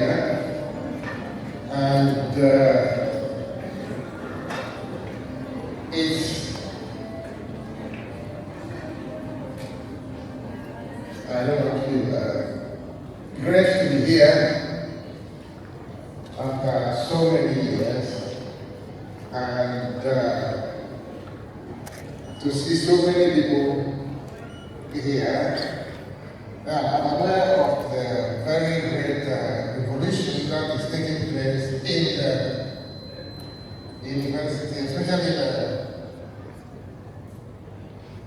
here, and it's, I don't know, great to be here after so many years, and to see so many people here. I'm aware of the very great revolution that is taking place in the university, especially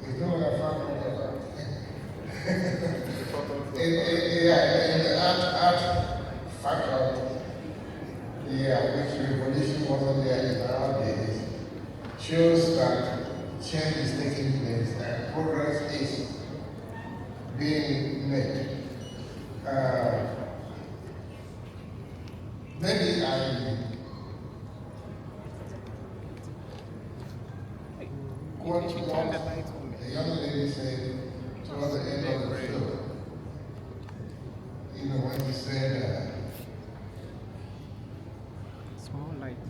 you know what I found out in the art faculty, which revolution wasn't there in our days, shows that change is taking place and progress is being made. Maybe I quote what a young lady said towards the end of the show. You know, when she said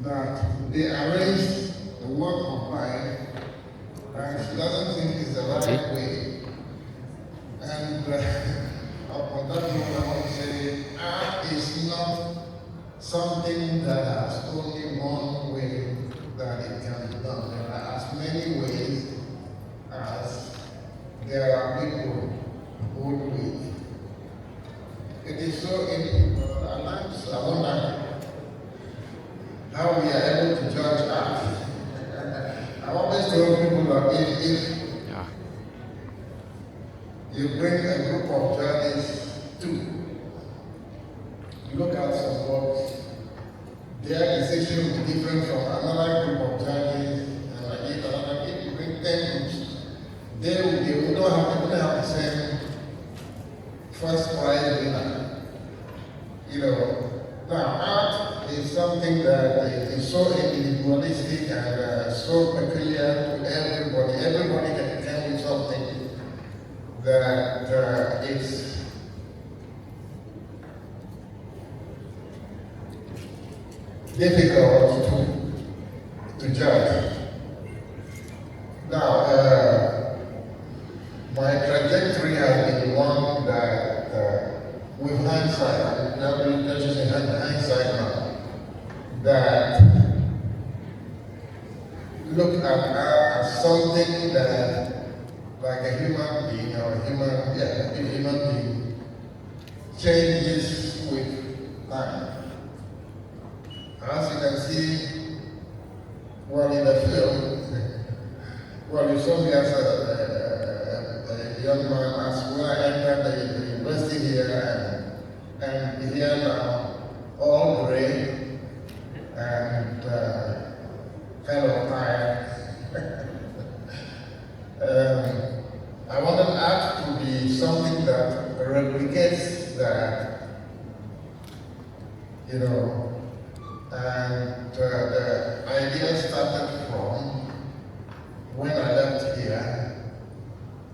that they arranged the work of life and she doesn't think it's the right way. And on that note, I want to say art is not something that has only one way that it can be done. There are as many ways as there are people who do it. It is so I wonder how we are able to judge art. I always tell people that if you bring a group of journeys to look at some works, their decision will be different from another group of journeys, and like if you bring 10 groups, they wouldn't have the same first prize winner. You know, now art is something that is so individualistic and so peculiar to everybody. Everybody can come with something that it's difficult to judge. Now, my trajectory has been one that, with hindsight, just in hindsight now, that look at art as something that, like a human being or a human being, changes with time. As you can see, well, in the film, well, you saw me as a young man, as when I entered the university here, and here now, all gray and kind of tired. I wanted art to be something that replicates that, you know, and the idea started from when I left here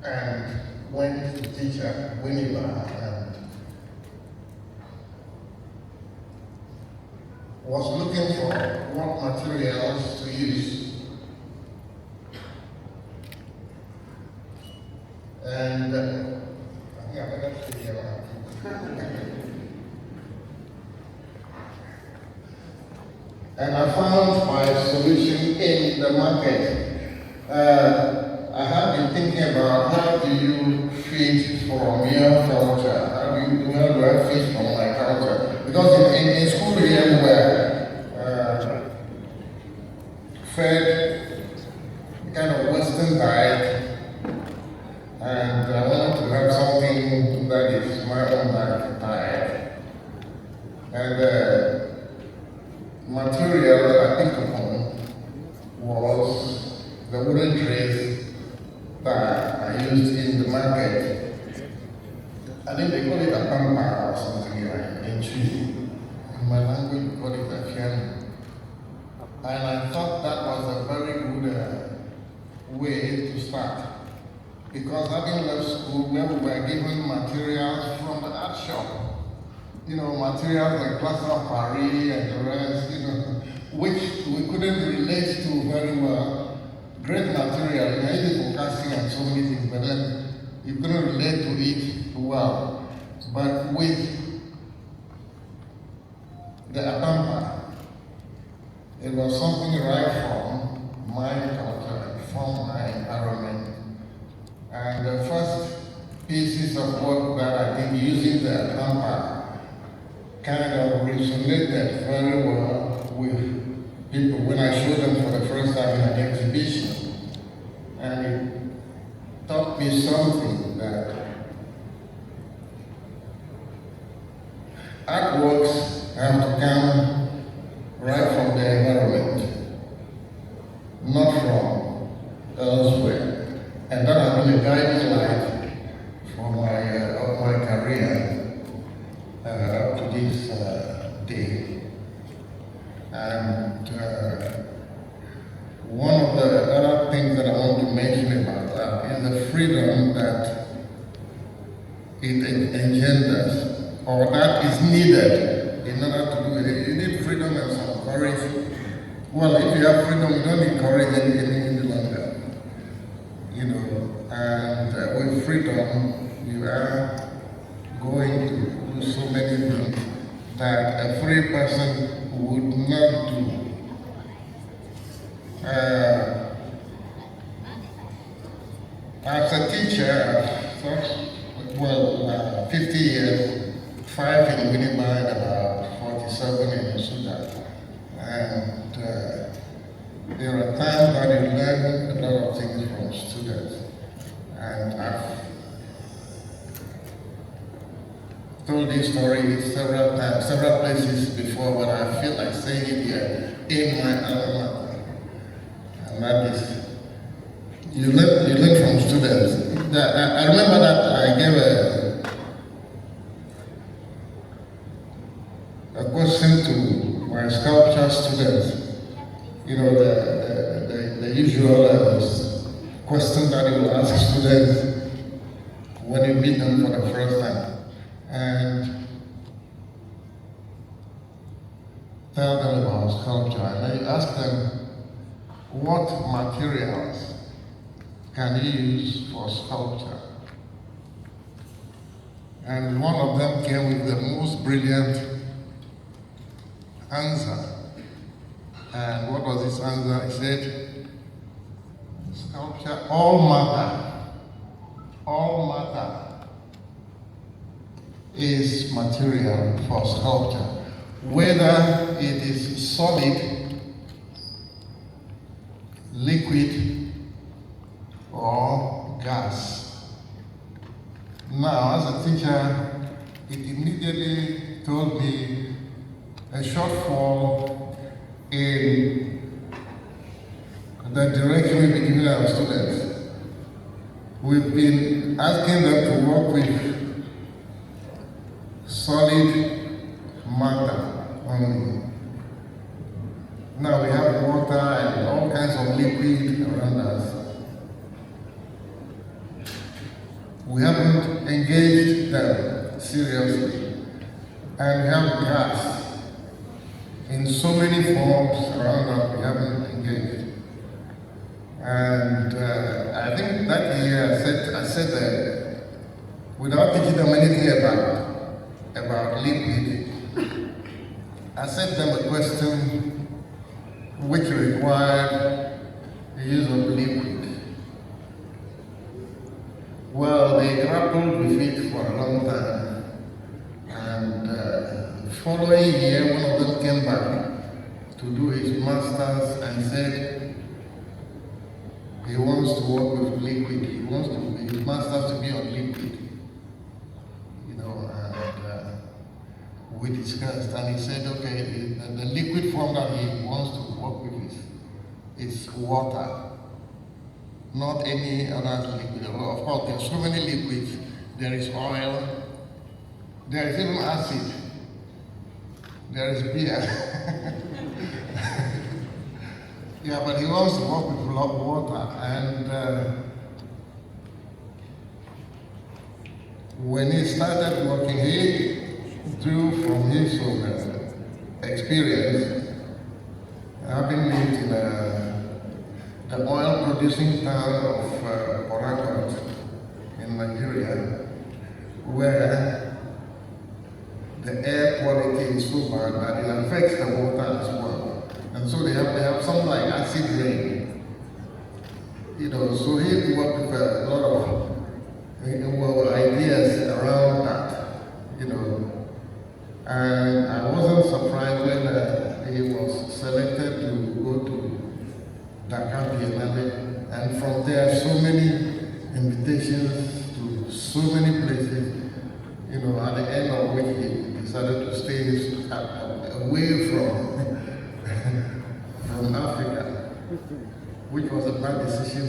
and went to teach at Winneba and was looking for what materials to use. And and I found my solution in the market. I have been thinking about how do you feed from your culture? How do I feed from my culture? Because in school here we were fed kind of Western diet. And I wanted to have something that is my own diet. And the material that I picked upon was the wooden trays that I used in the market. I think they call it a pampa or something here in Chile. In my language, we call it a fian. And I thought that was a very good way to start. Because having left school, we were given materials from the art shop. materials like plaster of Paris and the rest, which we couldn't relate to very well. Great material, easy for casting and so many things, but then you couldn't relate to it well. But with the Adaba, it was something right from my culture, from my environment. And the first pieces of work that I think using the Adaba kind of resonated very well with people when I showed them for the first time in an exhibition. And it taught me something that artworks have to come right from the environment, not from elsewhere. And that has been a guiding light for my career up to this day. And one of the other things that I want to mention about that is the freedom that it engenders, or that is needed in order to do it. You need freedom and some courage. Well, if you have freedom, you don't need courage any longer. And with freedom, you are going to do so many things that a free person would not do. As a teacher, I've taught, 50 years, 5 in Winnipeg and about 47 in Sudan. And there are times that you learn a lot of things from students. And I've told this story several times, several places before, but I feel like saying it here in my alma mater. And that is, you learn from students. I remember that I gave a question to my sculpture students. The usual question that you will ask students when you meet them for the first time. And tell them about sculpture. And I ask them, what materials can you use for sculpture? And one of them came with the most brilliant answer. And what was his answer? He said, sculpture, all matter is material for sculpture. Whether it is solid, liquid, or gas. Now, as a teacher, it immediately told me a shortfall in the direction we've been giving our students. We've been asking them to work with solid matter only. Now we have water and all kinds of liquid around us. We haven't engaged them seriously. And we have gas in so many forms around us we haven't engaged. And I think that year I said that without teaching them anything about liquid, I sent them a question which required the use of liquid. Well, they grappled with it for a long time. And the following year, one of them came back to do his master's and said he wants to work with liquid. He wants his master's to be on liquid. We discussed, and he said, okay, the liquid form that he wants to work with is water, not any other liquid. Of course, there are so many liquids. There is oil, there is even acid, there is beer. Yeah, but he wants to work with water, and when he started working, drew from his own experience, having lived in the oil-producing town of Port in Nigeria, where the air quality is so bad that it affects the water as well. And so they have something like acid rain. You know, so he worked with a lot of ideas around that, you know. And I wasn't surprised when he was selected to go to Dakar Biennale, and from there so many invitations to so many places, you know, at the end of which he decided to stay away from Africa, which was a bad decision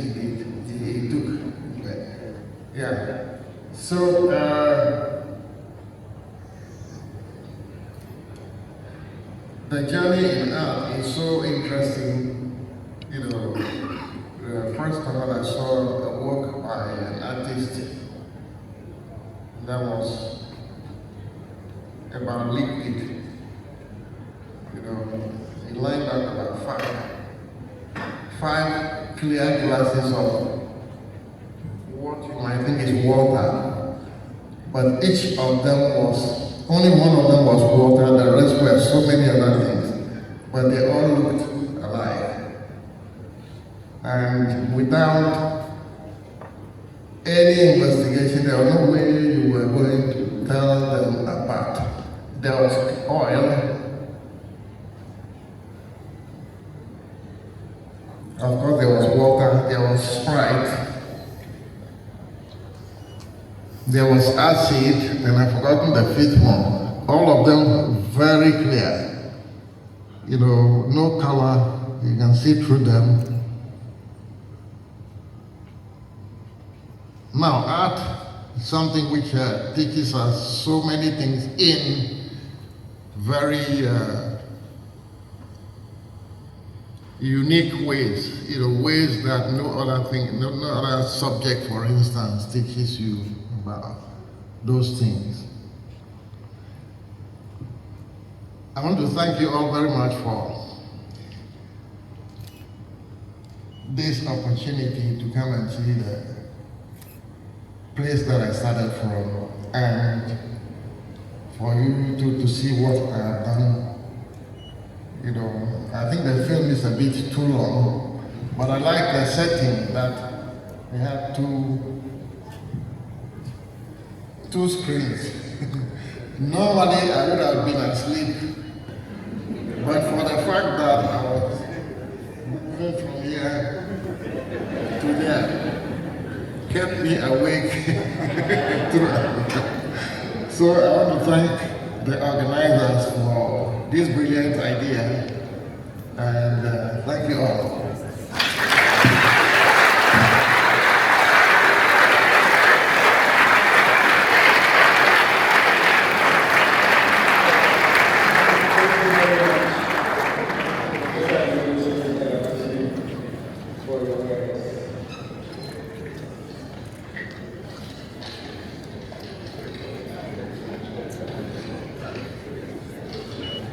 he took. Yeah. So, the journey in art is so interesting. You know, the first time I saw a work by an artist that was about liquid. You know, he lined up about five clear glasses of what you might think is water, but each of them was, only one of them was water, the rest were so many other things, but they all looked alike. And without any investigation, there was no way you were going to tell them apart. There was oil, of course there was water, there was Sprite, there was acid, and I've forgotten the fifth one. All of them very clear. You know, no color, you can see through them. Now, art is something which teaches us so many things in very unique ways, you know, ways that no other subject, for instance, teaches you about those things. I want to thank you all very much for this opportunity to come and see the place that I started from, and for you to see what I have done. You know, I think the film is a bit too long, but I like the setting that we have two screens. Normally I would have been asleep, but for the fact that I was moving from here to there, kept me awake. So I want to thank the organizers for this brilliant idea, and thank you all.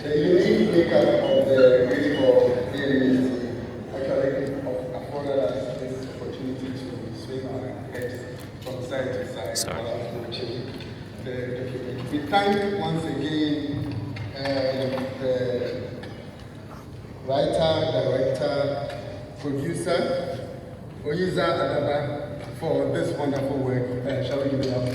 The unique makeup of the beautiful areas actually afforded us this opportunity to swing our heads from side to side while watching the document. We thank once again the writer, director, producer, Oyiza Adaba, for this wonderful work. Shall we give it up?